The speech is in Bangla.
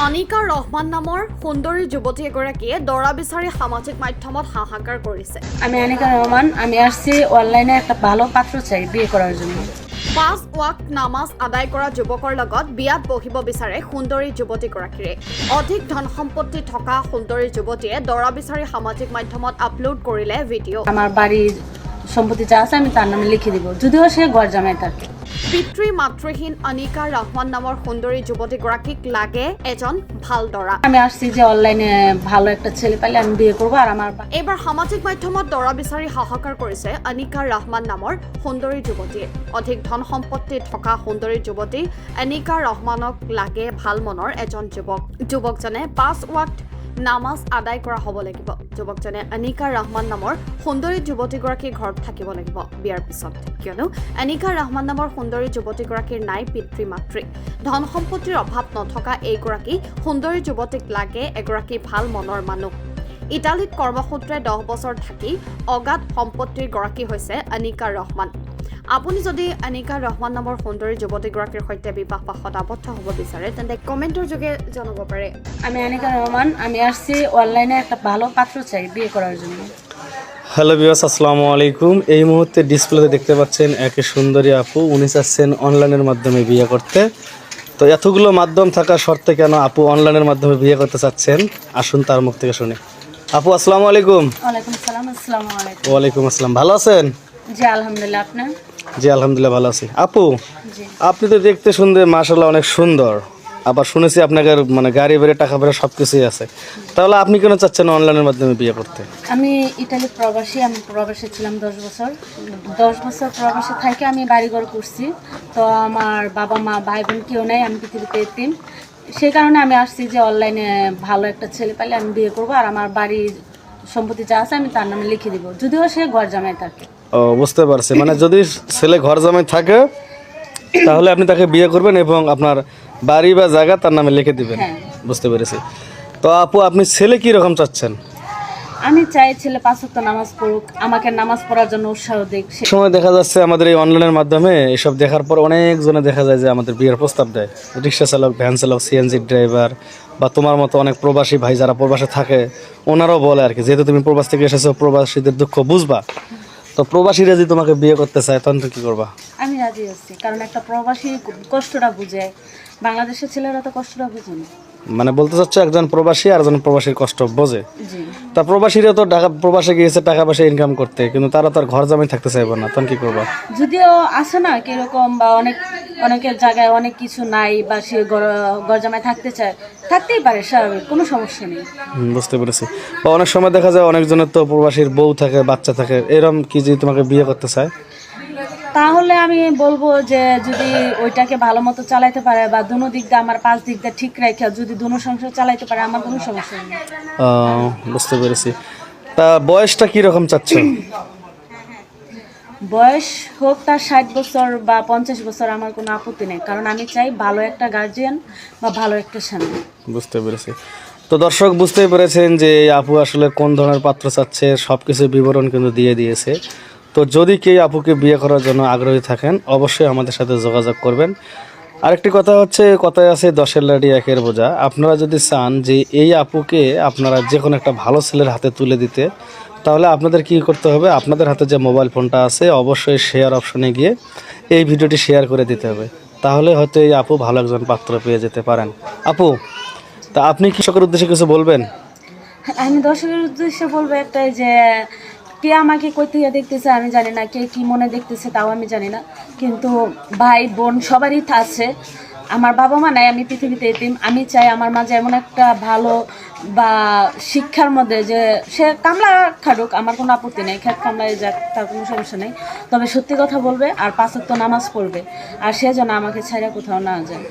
আনিকা ৰহমান নামৰ সুন্দৰী যুৱতী এগৰাকীয়ে দৰা বিচাৰি সামাজিক মাধ্যমত হাহাকাৰ কৰিছে। আমি আনিকা রহমান, আমি আসছি অনলাইনে একটা ভালো পাত্র চাই বিয়ে করার জন্য। 5 ওয়াক্ত নামাজ আদায় কৰা যুৱকৰ লগত বিয়াত বহিব বিচাৰে সুন্দৰী যুৱতীগৰাকীয়ে। অধিক ধন সম্পত্তি থকা সুন্দৰী যুৱতীয়ে দৰা বিচাৰি সামাজিক মাধ্যমত আপলোড কৰিলে ভিডিঅ'। আমার বাড়ির সম্পত্তি যা আছে আমি তার নামে লিখে দিব, যদিও সে ঘর জামাই থাকে। পিতৃ মাতৃহীন আনিকা ৰহমান নামৰ সুন্দৰী যুৱতীগৰাকীক লাগে এজন ভাল দৰা। আমি আসছি যে অনলাইনে ভালো একটা ছেলে পাইলে আমি বিয়ে করবো। আর আমার এইবাৰ সামাজিক মাধ্যমত দৰা বিচাৰি হাহাকাৰ কৰিছে আনিকা ৰহমান নামৰ সুন্দৰী যুৱতীয়ে। অধিক ধন সম্পত্তি থকা সুন্দৰী যুৱতী আনিকা ৰহমানক লাগে ভাল মনৰ এজন যুৱক। যুৱকজনে 5 ওয়াক্ত নামাজ আদায় কৰা হ'ব লাগিব। যুৱকজনে আনিকা ৰহমান নামৰ সুন্দৰী যুৱতীগৰাকীৰ ঘৰত থাকিব লাগিব বিয়াৰ পিছত, কিয়নো আনিকা ৰহমান নামৰ সুন্দৰী যুৱতীগৰাকীৰ নাই পিতৃ মাতৃ। ধন সম্পত্তিৰ অভাৱ নথকা এইগৰাকী সুন্দৰী যুৱতীক লাগে এগৰাকী ভাল মনৰ মানুহ। ইটালীত কৰ্মসূত্ৰে 10 বছৰ থাকি অগাধ সম্পত্তিৰ গৰাকী হৈছে আনিকা ৰহমান। আপুনি যদি আনিকা ৰহমান নামৰ সুন্দৰী যুৱতীগৰাকীৰ সৈতে বিবাহ পাশত আবদ্ধ হ'ব বিচাৰে তেন্তে কমেণ্টৰ যোগে জনাব পাৰে। আমি আনিকা রহমান, আমি আসছি অনলাইনে একটা ভালো পাত্র চাই বিয়ে করার জন্য। হ্যালো ভিউয়ার্স, আসসালামু আলাইকুম। এই মুহূর্তে ডিসপ্লেতে দেখতে পাচ্ছেন এক সুন্দরী আপু, উনি চাচ্ছেন অনলাইনের মাধ্যমে বিয়ে করতে। তো এতগুলো মাধ্যম থাকা সত্ত্বে কেন আপু অনলাইনের মাধ্যমে বিয়ে করতে চাচ্ছেন, আসুন তার মুখ থেকে শুনি। আপু আসসালামু আলাইকুম। ওয়ালাইকুম সালাম। আসসালামু আলাইকুম। ওয়ালাইকুম আসসালাম, ভালো আছেন? জি আলহামদুলিল্লাহ। আপনার? জি আলহামদুলিল্লাহ ভালো আছি। আপু জি। আপনি তো দেখতে শুনতে মাশাআল্লাহ অনেক সুন্দর, আবার শুনেছি আপনাকে মানে গাড়ি বেড়ে টাকা বেড়ে সব কিছুই আছে, তাহলে আপনি কেন চাচ্ছেন অনলাইনের মাধ্যমে বিয়ে করতে? আমি ইটালি প্রবাসী, আমি প্রবাসে ছিলাম 10 বছর। 10 বছর প্রবাসে থেকে আমি বাড়িঘর করছি। তো আমার বাবা মা ভাই বোন কেউ নেই, আমি পৃথিবীতে এতিম। সেই কারণে আমি আসছি যে অনলাইনে ভালো একটা ছেলে পাইলে আমি বিয়ে করবো। আর আমার বাড়ির সম্পত্তি যা আছে আমি তার নামে লিখে দিব, যদিও সে ঘর জামাই থাকে। ও বুঝতে পারছি, মানে যদি ছেলে ঘর জামাই থাকে তাহলে আপনি তাকে বিয়ে করবেন এবং আপনার বাড়ি বা জায়গা তার নামে লিখে দিবেন। হ্যাঁ। বুঝতে পেরেছি। তো আপু আপনি ছেলে কি রকম চাচ্ছেন? আমি চাই ছেলে 5 ওয়াক্ত নামাজ পড়ুক, আমাকে নামাজ পড়ার জন্য উৎসাহ দিক। সময় দেখা যাচ্ছে আমাদের এই অনলাইনের মাধ্যমে এসব দেখার পর অনেকজনে দেখা যায় যে আমাদের বিয়ের প্রস্তাব দেয়। রিক্সা চালক, ভ্যান চালক, সিএনজি ড্রাইভার বা তোমার মতো অনেক প্রবাসী ভাই যারা প্রবাসে থাকে ওনারাও বলে আর কি, যেহেতু তুমি প্রবাস থেকে এসেছো প্রবাসীদের দুঃখ বুঝবা। তো প্রবাসীরা যদি তোমাকে বিয়ে করতে চায় তখন তো কি করবা? আমি রাজি আছি, কারণ একটা প্রবাসী কষ্টটা বুঝে, বাংলাদেশের ছেলেরা তো কষ্টটা বুঝে না। মানে বলতে চাচ্ছ একজন প্রবাসী আর একজন প্রবাসীর কষ্ট বোঝে। জি। তা প্রবাসীরা তো ঢাকা প্রবাসে গিয়েছে টাকা পয়সা ইনকাম করতে, কিন্তু তারা তো আর ঘর জামাই থাকতে চাইবে না, তখন কি করবা? যদিও আছে না কিরকম, বা অনেকের জায়গায় অনেক কিছু নাই, বা সে ঘর জামাই থাকতে চায়, থাকতেই পারে, স্বাভাবিক, কোনো সমস্যা নেই। বুঝতে পেরেছি। বা অনেক সময় দেখা যায় অনেকজনের তো প্রবাসীর বউ থাকে, বাচ্চা থাকে, এরকম কি যদি তোমাকে বিয়ে করতে চায় তাহলে আমি বলবো যে যদি ওইটাকে ভালো মতো চালাইতে পারে, বা দুনো দিক দিয়ে আমার 5 দিক দিয়ে ঠিক রেখে যদি দুনো সংসার চালাইতে পারে, আমার কোনো সমস্যা নেই। বুঝতে পেরেছি। তা বয়সটা কি রকম চাচ্ছ? বয়স হোক তার 60 বছর বা 50 বছর, আমার কোনো আপত্তি নেই, কারণ আমি চাই ভালো একটা গার্জিয়ান বা ভালো একটা স্বামী। বুঝতে পেরেছি। তো দর্শক বুঝতেই পেরেছেন যে এই আপু আসলে কোন ধরনের পাত্র চাচ্ছে, সব কিছু বিবরণ কিন্তু দিয়ে দিয়েছে। তো যদি কেউ আপুকে বিয়ে করার জন্য আগ্রহী থাকেন অবশ্যই আমাদের সাথে যোগাযোগ করবেন। আরেকটি কথা হচ্ছে, কথায় আছে 10-এর লাঠি 1-এর বোঝা। আপনারা যদি চান যে এই আপুকে আপনারা যে কোনো একটা ভালো ছেলের হাতে তুলে দিতে, তাহলে আপনাদের কি করতে হবে, আপনাদের হাতে যে মোবাইল ফোনটা আছে অবশ্যই শেয়ার অপশনে গিয়ে এই ভিডিওটি শেয়ার করে দিতে হবে, তাহলে হয়তো এই আপু ভালো একজন পাত্র পেয়ে যেতে পারেন। আপু তা আপনি কৃষকের উদ্দেশ্যে কিছু বলবেন? আমি দর্শকের উদ্দেশ্যে বলবো একটাই, যে কে আমাকে কই থেকে দেখতেছে আমি জানি না, কে কি মনে দেখতেছে তাও আমি জানি না, কিন্তু ভাই বোন সবারই আছে। আমার বাবা মা নাই, আমি পৃথিবীতে এতিম। আমি চাই আমার মাঝে এমন একটা ভালো বা শিক্ষার মধ্যে, যে সে কামলা খাটুক, আমার কোনো আপত্তি নেই, খেত কামলায় যাক, তার কোনো সমস্যা নেই, তবে সত্যি কথা বলবে আর 5 ওয়াক্ত নামাজ পড়বে, আর সে যেন আমাকে ছাইড়া কোথাও না যায়।